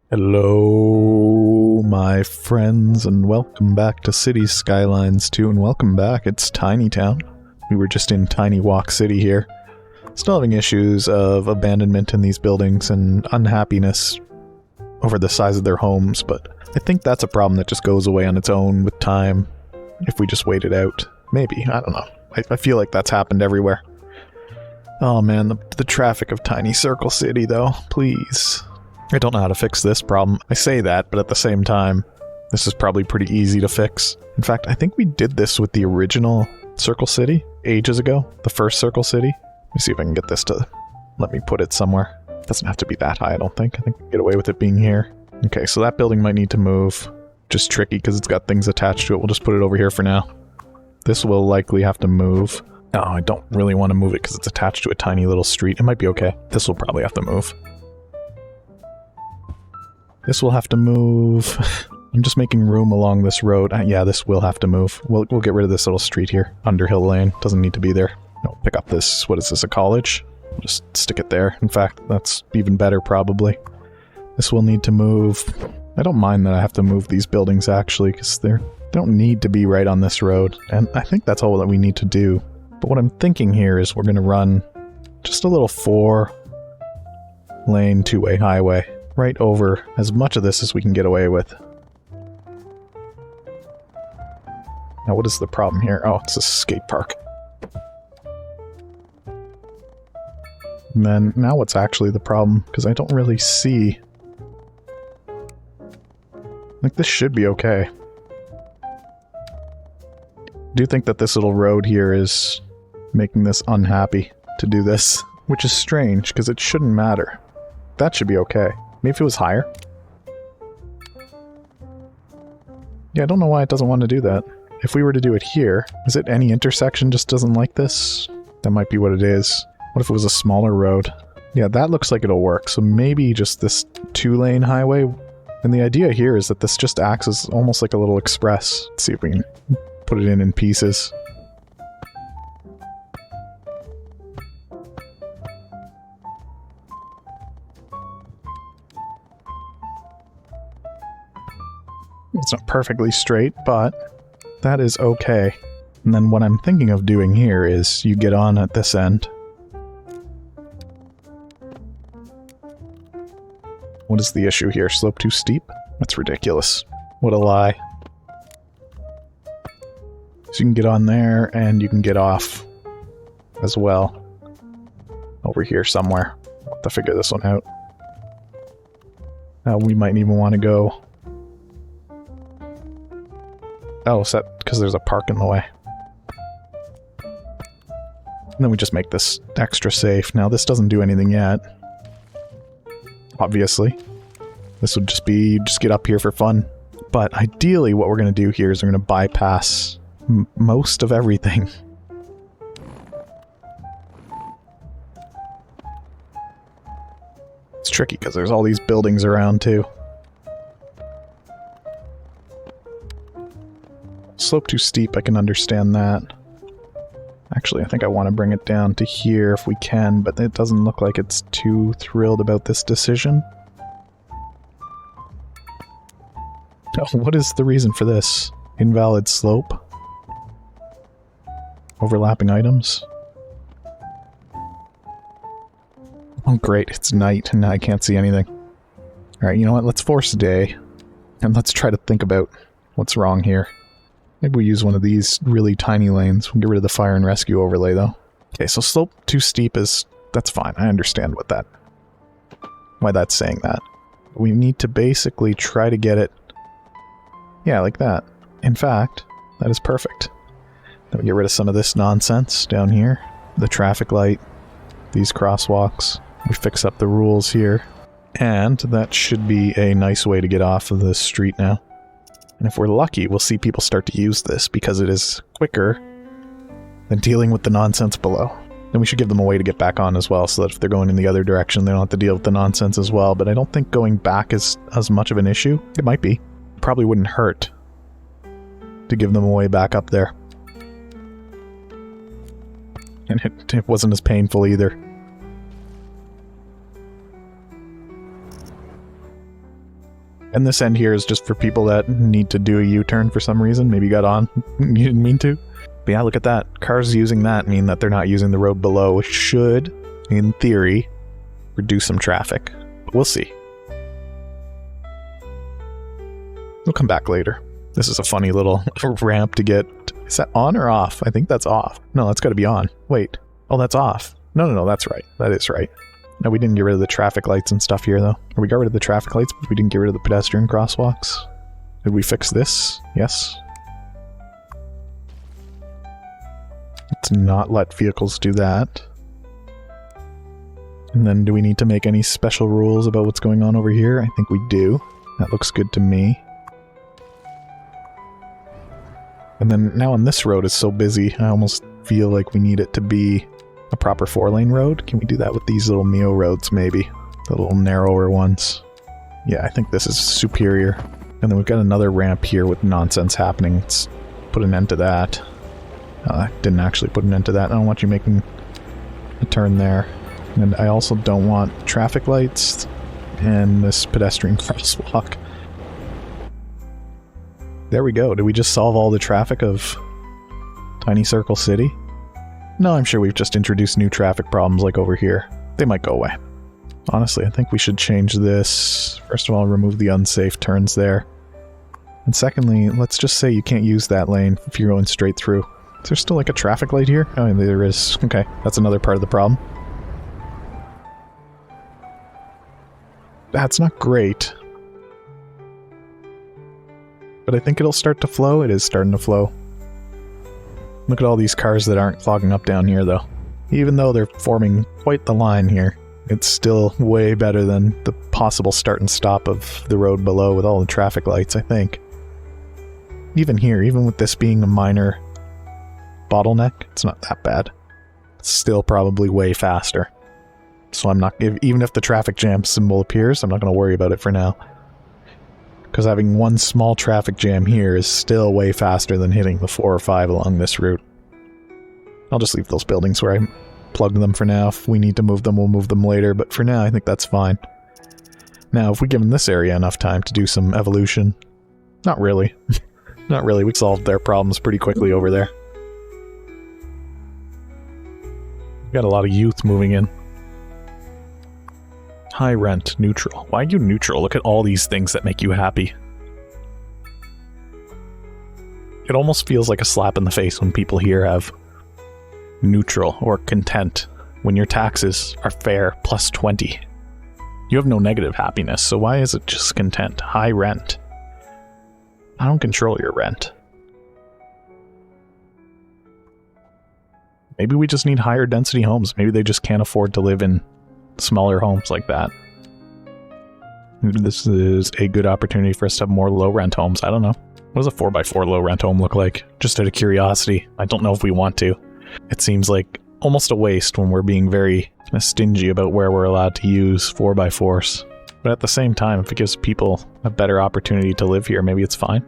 Hello, my friends, and welcome back to Cities Skylines 2, and welcome back. It's Tiny Town. We were just in Tiny Walk City here. Still having issues of abandonment in these buildings and unhappiness over the size of their homes, but I think that's a problem that just goes away on its own with time if we just wait it out. Maybe, I don't know. I feel like that's happened everywhere. Oh man, the traffic of Tiny Circle City though, please. I don't know how to fix this problem. I say that, but at the same time, this is probably pretty easy to fix. In fact, I think we did this with the original Circle City ages ago. The first Circle City. Let me see if I can get this to let me put it somewhere. It doesn't have to be that high, I don't think. I think we can get away with it being here. Okay, so that building might need to move. Just tricky because it's got things attached to it. We'll just put it over here for now. This will likely have to move. Oh, I don't really want to move it because it's attached to a tiny little street. It might be okay. This will probably have to move. This will have to move. I'm just making room along this road. Yeah, this will have to move. We'll get rid of this little street here. Underhill Lane. Doesn't need to be there. No, pick up this. What is this, a college? We'll just stick it there. In fact, that's even better probably. This will need to move. I don't mind that I have to move these buildings actually, because they don't need to be right on this road. And I think that's all that we need to do. But what I'm thinking here is we're going to run just a little 4-lane, 2-way highway. Right over as much of this as we can get away with. Now what is the problem here? Oh, it's a skate park. And then, now what's actually the problem? Because I don't really see... Like, this should be okay. I do think that this little road here is making this unhappy to do this. Which is strange, because it shouldn't matter. That should be okay. Maybe if it was higher? Yeah, I don't know why it doesn't want to do that. If we were to do it here, is it any intersection just doesn't like this? That might be what it is. What if it was a smaller road? Yeah, that looks like it'll work. So maybe just this 2-lane highway. And the idea here is that this just acts as almost like a little express. Let's see if we can put it in pieces. It's not perfectly straight, but that is okay. And then what I'm thinking of doing here is you get on at this end. What is the issue here? Slope too steep? That's ridiculous. What a lie. So you can get on there and you can get off as well. Over here somewhere. I'll have to figure this one out. We might even want to go... Oh, is that because there's a park in the way? And then we just make this extra safe. Now, this doesn't do anything yet. Obviously. This would just be, you just get up here for fun. But ideally, what we're going to do here is we're going to bypass most of everything. It's tricky because there's all these buildings around, too. Slope too steep, I can understand that. Actually, I think I want to bring it down to here if we can, but it doesn't look like it's too thrilled about this decision. Oh, what is the reason for this? Invalid slope? Overlapping items? Oh great, it's night and I can't see anything. Alright, you know what, let's force day. And let's try to think about what's wrong here. Maybe we use one of these really tiny lanes. We'll get rid of the fire and rescue overlay, though. Okay, so slope too steep is... That's fine. I understand why that's saying that. We need to basically try to get it... Yeah, like that. In fact, that is perfect. Then we get rid of some of this nonsense down here. The traffic light. These crosswalks. We fix up the rules here. And that should be a nice way to get off of this street now. And if we're lucky, we'll see people start to use this because it is quicker than dealing with the nonsense below. Then we should give them a way to get back on as well, so that if they're going in the other direction, they don't have to deal with the nonsense as well. But I don't think going back is as much of an issue. It might be. It probably wouldn't hurt to give them a way back up there. And it wasn't as painful either. And this end here is just for people that need to do a U-turn for some reason. Maybe you got on, you didn't mean to. But yeah, look at that. Cars using that mean that they're not using the road below, which should, in theory, reduce some traffic. But we'll see. We'll come back later. This is a funny little ramp to get. Is that on or off? I think that's off. No, that's got to be on. Wait. Oh, that's off. No, that's right. That is right. No, we didn't get rid of the traffic lights and stuff here, though. Or we got rid of the traffic lights, but we didn't get rid of the pedestrian crosswalks. Did we fix this? Yes. Let's not let vehicles do that. And then do we need to make any special rules about what's going on over here? I think we do. That looks good to me. And then now on this road is so busy, I almost feel like we need it to be a proper 4-lane road. Can we do that with these little Mio roads, maybe? The little narrower ones. Yeah, I think this is superior. And then we've got another ramp here with nonsense happening. Let's put an end to that. I didn't actually put an end to that. I don't want you making a turn there. And I also don't want traffic lights and this pedestrian crosswalk. There we go. Did we just solve all the traffic of Tiny Circle City? No, I'm sure we've just introduced new traffic problems like over here. They might go away. Honestly, I think we should change this. First of all, remove the unsafe turns there. And secondly, let's just say you can't use that lane if you're going straight through. Is there still like a traffic light here? Oh, there is. Okay, that's another part of the problem. That's not great. But I think it'll start to flow. It is starting to flow. Look at all these cars that aren't clogging up down here, though. Even though they're forming quite the line here, it's still way better than the possible start and stop of the road below with all the traffic lights, I think. Even here, even with this being a minor bottleneck, it's not that bad. It's still probably way faster. So I'm not, even if the traffic jam symbol appears, I'm not going to worry about it for now. Because having one small traffic jam here is still way faster than hitting the 4 or 5 along this route. I'll just leave those buildings where I plugged them for now. If we need to move them, we'll move them later, but for now I think that's fine. Now, if we give this area enough time to do some evolution... Not really. Not really, we solved their problems pretty quickly over there. We've got a lot of youth moving in. High rent, neutral. Why are you neutral? Look at all these things that make you happy. It almost feels like a slap in the face when people here have neutral or content when your taxes are fair plus 20. You have no negative happiness, so why is it just content? High rent. I don't control your rent. Maybe we just need higher density homes. Maybe they just can't afford to live in smaller homes like that. Maybe this is a good opportunity for us to have more low rent homes. I don't know. What does a 4x4 low rent home look like? Just out of curiosity. I don't know if we want to. It seems like almost a waste when we're being very stingy about where we're allowed to use 4x4s. But at the same time, if it gives people a better opportunity to live here, maybe it's fine.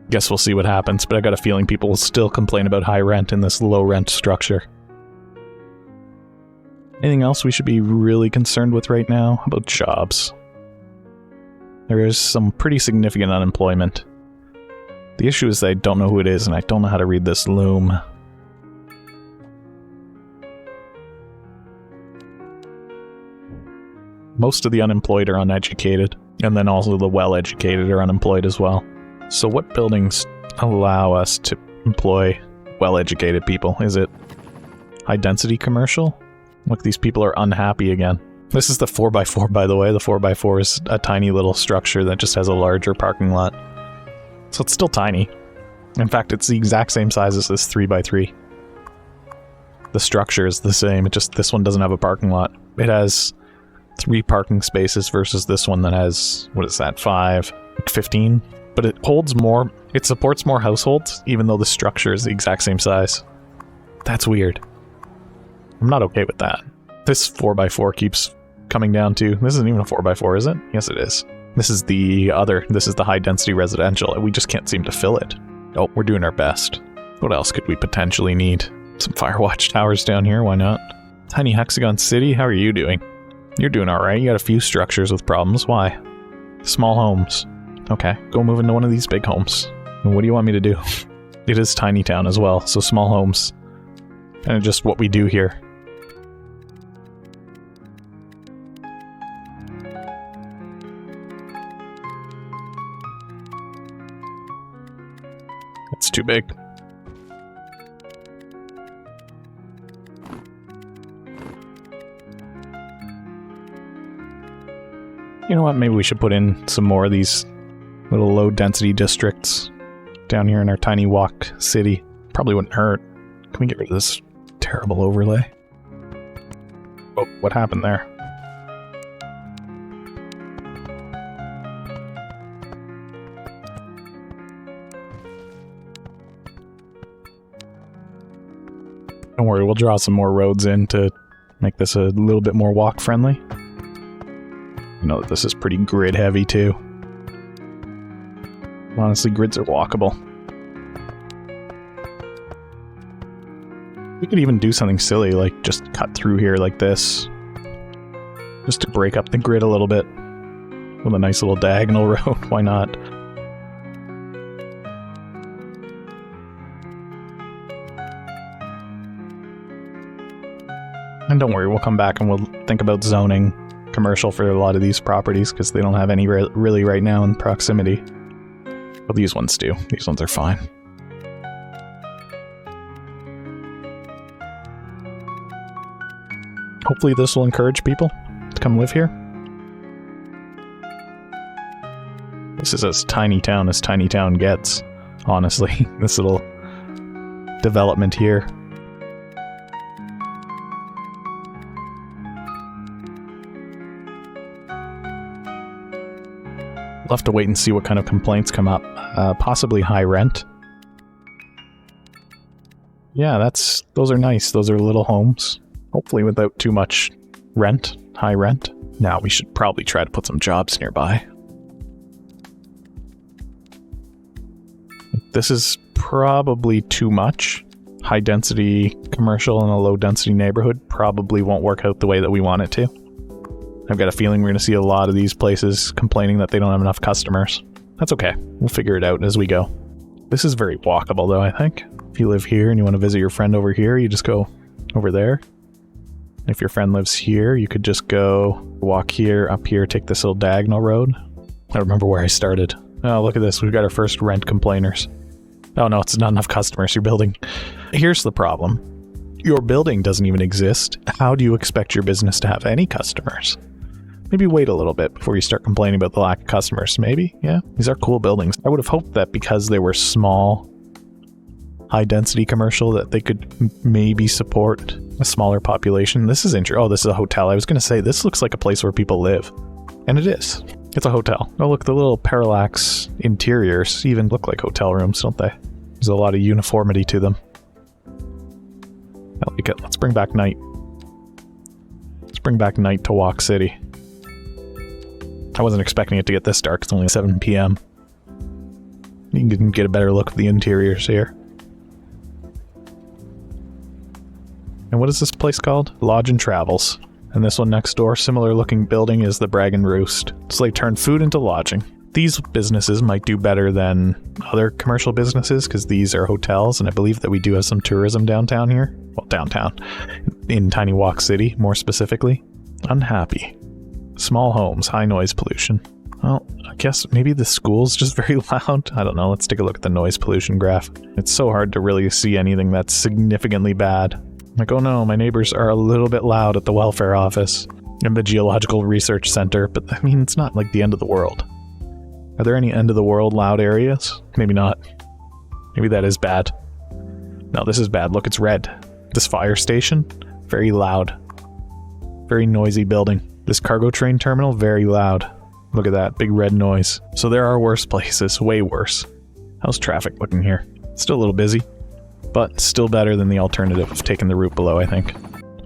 Guess we'll see what happens, but I got a feeling people will still complain about high rent in this low rent structure. Anything else we should be really concerned with right now? How about jobs? There is some pretty significant unemployment. The issue is that I don't know who it is, and I don't know how to read this loom. Most of the unemployed are uneducated, and then also the well-educated are unemployed as well. So what buildings allow us to employ well-educated people? Is it high-density commercial? Look, these people are unhappy again. This is the 4x4, by the way. The 4x4 is a tiny little structure that just has a larger parking lot. So it's still tiny. In fact, it's the exact same size as this 3x3. The structure is the same, it just this one doesn't have a parking lot. It has 3 parking spaces versus this one that has, what is that, 5, 15? But it holds more, it supports more households, even though the structure is the exact same size. That's weird. I'm not okay with that. This 4x4 keeps coming down to... This isn't even a 4x4, is it? Yes, it is. This is the other... This is the high-density residential. We just can't seem to fill it. Oh, we're doing our best. What else could we potentially need? Some Firewatch towers down here, why not? Tiny Hexagon City, how are you doing? You're doing alright. You got a few structures with problems. Why? Small homes. Okay, go move into one of these big homes. And what do you want me to do? It is tiny town as well, so small homes. And just what we do here. It's too big. You know what, maybe we should put in some more of these little low-density districts down here in our tiny walk city. Probably wouldn't hurt. Can we get rid of this terrible overlay? Oh, what happened there? Don't worry, we'll draw some more roads in to make this a little bit more walk-friendly. You know that this is pretty grid-heavy, too. Honestly, grids are walkable. We could even do something silly, like just cut through here like this. Just to break up the grid a little bit. With a nice little diagonal road, why not? And don't worry, we'll come back and we'll think about zoning commercial for a lot of these properties, because they don't have any really right now in proximity. But these ones do. These ones are fine. Hopefully this will encourage people to come live here. This is as tiny town gets, honestly. This little development here. We'll have to wait and see what kind of complaints come up. Possibly high rent. Yeah, those are nice. Those are little homes. Hopefully without too much rent, high rent. Now we should probably try to put some jobs nearby. This is probably too much. High density commercial in a low density neighborhood probably won't work out the way that we want it to. I've got a feeling we're going to see a lot of these places complaining that they don't have enough customers. That's okay. We'll figure it out as we go. This is very walkable though, I think. If you live here and you want to visit your friend over here, you just go over there. If your friend lives here, you could just go walk here, up here, take this little diagonal road. I remember where I started. Oh, look at this. We've got our first rent complainers. Oh no, it's not enough customers. You're building. Here's the problem. Your building doesn't even exist. How do you expect your business to have any customers? Maybe wait a little bit before you start complaining about the lack of customers. Maybe, yeah. These are cool buildings. I would have hoped that because they were small, high-density commercial, that they could maybe support a smaller population. This is interesting. Oh, this is a hotel. I was going to say, this looks like a place where people live. And it is. It's a hotel. Oh, look, the little parallax interiors even look like hotel rooms, don't they? There's a lot of uniformity to them. I like it. Let's bring back night. Let's bring back night to Walk City. I wasn't expecting it to get this dark. It's only 7 p.m. You can get a better look at the interiors here. And what is this place called? Lodge and Travels. And this one next door, similar looking building, is the Brag and Roost. So they turn food into lodging. These businesses might do better than other commercial businesses because these are hotels, and I believe that we do have some tourism downtown here. Well, downtown. In Tiny Walk City, more specifically. Unhappy. Small homes, high noise pollution. Well, I guess maybe the school's just very loud. I don't know. Let's take a look at the noise pollution graph. It's so hard to really see anything that's significantly bad. Like, oh no, my neighbors are a little bit loud at the welfare office and the Geological Research Center, but I mean, it's not like the end of the world. Are there any end of the world loud areas? Maybe not. Maybe that is bad. No, this is bad. Look, it's red. This fire station, very loud. Very noisy building. This cargo train terminal, very loud. Look at that, big red noise. So there are worse places, way worse. How's traffic looking here? Still a little busy, but still better than the alternative of taking the route below, I think.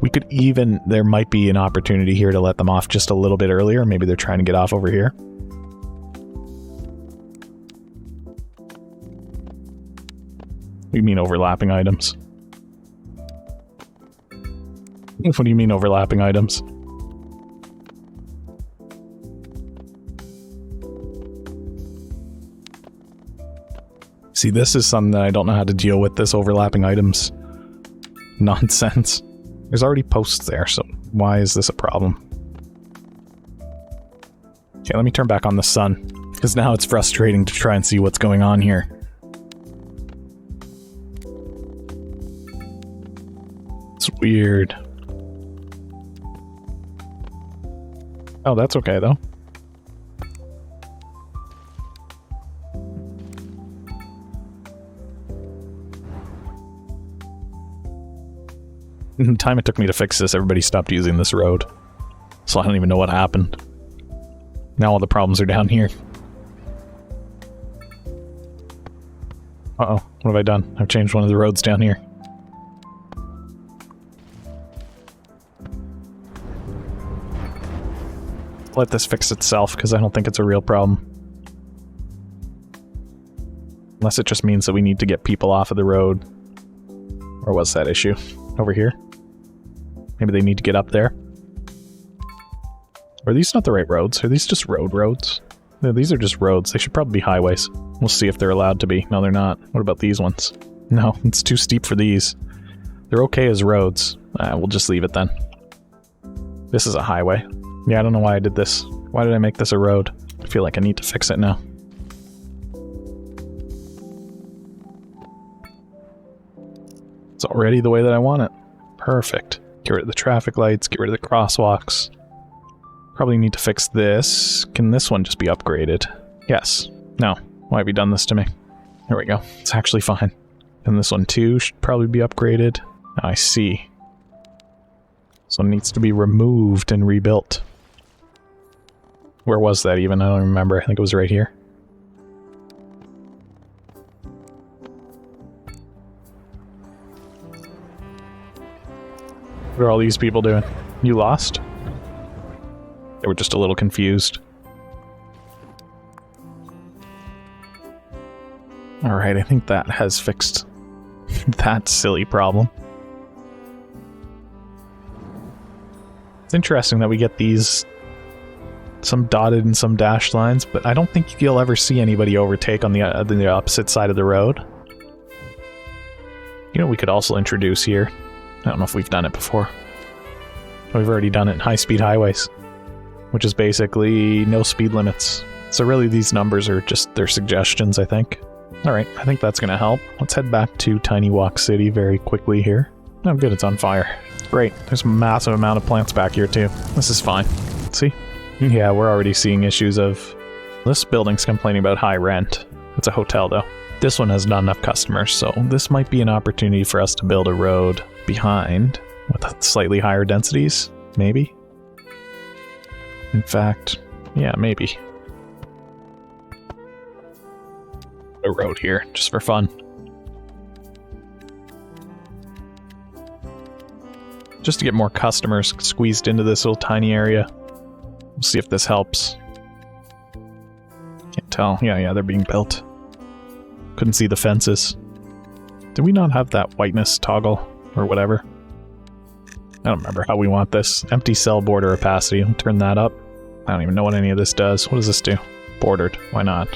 We could even, there might be an opportunity here to let them off just a little bit earlier. Maybe they're trying to get off over here. You mean overlapping items? What do you mean overlapping items? See, this is something that I don't know how to deal with, this overlapping items nonsense. There's already posts there, so why is this a problem? Okay, let me turn back on the sun, because now it's frustrating to try and see what's going on here. It's weird. Oh, that's okay, though. In the time it took me to fix this, everybody stopped using this road. So I don't even know what happened. Now all the problems are down here. Uh-oh, what have I done? I've changed one of the roads down here. Let this fix itself, because I don't think it's a real problem. Unless it just means that we need to get people off of the road. Or what's that issue? Over here? Maybe they need to get up there? Are these not the right roads? Are these just roads? No, these are just roads. They should probably be highways. We'll see if they're allowed to be. No, they're not. What about these ones? No, it's too steep for these. They're okay as roads. We'll just leave it then. This is a highway. Yeah, I don't know why I did this. Why did I make this a road? I feel like I need to fix it now. It's already the way that I want it. Perfect. Get rid of the traffic lights, get rid of the crosswalks. Probably need to fix this. Can this one just be upgraded? Yes. No. Why have you done this to me? There we go. It's actually fine. And this one too should probably be upgraded. I see. So it needs to be removed and rebuilt. Where was that even? I don't remember. I think it was right here. What are all these people doing? You lost? They were just a little confused. Alright, I think that has fixed that silly problem. It's interesting that we get these, some dotted and some dashed lines, but I don't think you'll ever see anybody overtake on the opposite side of the road. You know, we could also introduce here. I don't know if we've done it before. We've already done it in high-speed highways, which is basically no speed limits. So really these numbers are just their suggestions, I think. Alright, I think that's gonna help. Let's head back to Tiny Walk City very quickly here. Oh good, it's on fire. Great, there's a massive amount of plants back here too. This is fine. See? Yeah, we're already seeing issues of... This building's complaining about high rent. It's a hotel though. This one has not enough customers, so this might be an opportunity for us to build a road behind with slightly higher densities, maybe? In fact, yeah, maybe. A road here, just for fun. Just to get more customers squeezed into this little tiny area. We'll see if this helps. Can't tell. Yeah, they're being built. Couldn't see the fences. Did we not have that whiteness toggle? Or whatever? I don't remember how we want this. Empty cell border opacity. I'll turn that up. I don't even know what any of this does. What does this do? Bordered. Why not?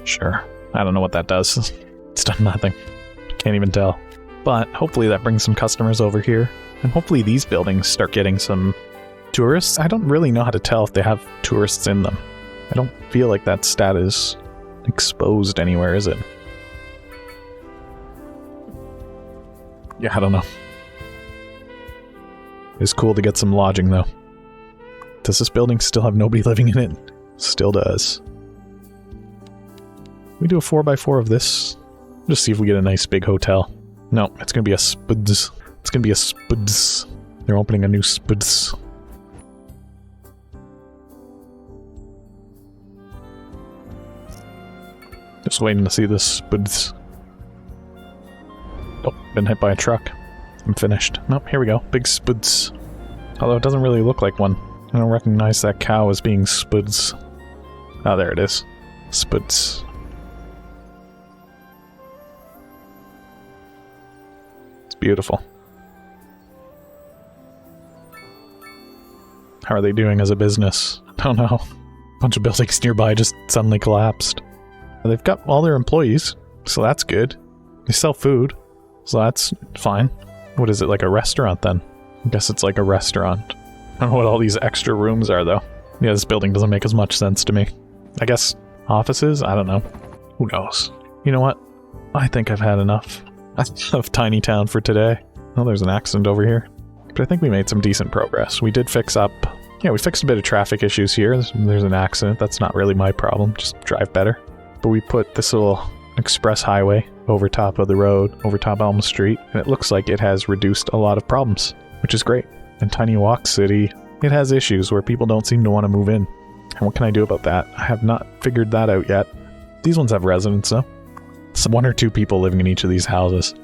Sure. I don't know what that does. It's done nothing. Can't even tell. But hopefully that brings some customers over here. And hopefully these buildings start getting some tourists. I don't really know how to tell if they have tourists in them. I don't feel like that stat is exposed anywhere, is it? Yeah, I don't know. It's cool to get some lodging, though. Does this building still have nobody living in it? Still does. We do a 4x4 of this. Just see if we get a nice big hotel. No, it's gonna be a spuds. It's gonna be a spuds. They're opening a new spuds. Just waiting to see this spuds. Oh, been hit by a truck. I'm finished. Nope, here we go. Big spuds. Although it doesn't really look like one. I don't recognize that cow as being spuds. Oh, there it is. Spuds. It's beautiful. How are they doing as a business? I don't know. A bunch of buildings nearby just suddenly collapsed. They've got all their employees. So that's good. They sell food, so that's fine. What is it, like a restaurant then? I guess it's like a restaurant. I don't know what all these extra rooms are though. Yeah, this building doesn't make as much sense to me. I guess offices? I don't know. Who knows? You know what? I think I've had enough of Tiny Town for today. Oh, there's an accident over here. But I think we made some decent progress. We did fix up... Yeah, we fixed a bit of traffic issues here. There's an accident. That's not really my problem. Just drive better. But we put this little express highway over top of the road, over top Elm Street, and it looks like it has reduced a lot of problems, which is great. In Tiny Walk City, it has issues where people don't seem to want to move in. And what can I do about that? I have not figured that out yet. These ones have residents, though. It's 1 or 2 people living in each of these houses.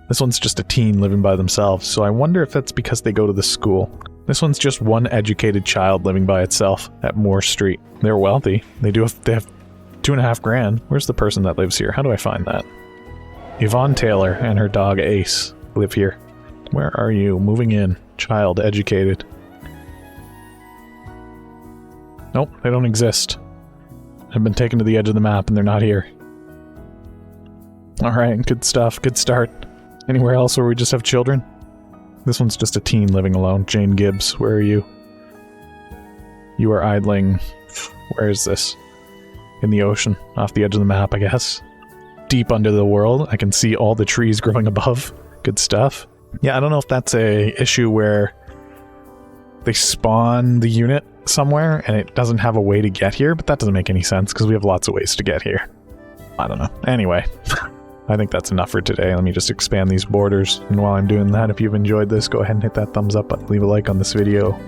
This one's just a teen living by themselves, so I wonder if that's because they go to the school. This one's just one educated child living by itself at Moore Street. They're wealthy. They have $2.5 grand. Where's the person that lives here? How do I find that? Yvonne Taylor and her dog Ace live here. Where are you? Moving in. Child, educated. Nope, they don't exist. I've been taken to the edge of the map and they're not here. Alright, good stuff. Good start. Anywhere else where we just have children? This one's just a teen living alone. Jane Gibbs, where are you? You are idling... Where is this? In the ocean. Off the edge of the map, I guess. Deep under the world. I can see all the trees growing above. Good stuff. Yeah, I don't know if that's a issue where they spawn the unit somewhere and it doesn't have a way to get here, but that doesn't make any sense because we have lots of ways to get here. I don't know. Anyway. I think that's enough for today. Let me just expand these borders. And while I'm doing that, if you've enjoyed this, go ahead and hit that thumbs up button. Leave a like on this video.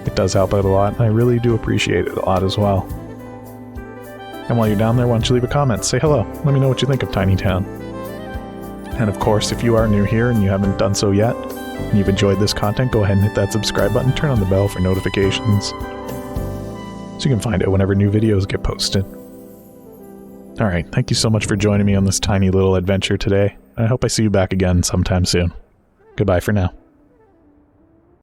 It does help out a lot, and I really do appreciate it a lot as well. And while you're down there, why don't you leave a comment? Say hello. Let me know what you think of Tiny Town. And of course, if you are new here and you haven't done so yet, and you've enjoyed this content, go ahead and hit that subscribe button. Turn on the bell for notifications, so you can find out whenever new videos get posted. Alright, thank you so much for joining me on this tiny little adventure today. I hope I see you back again sometime soon. Goodbye for now.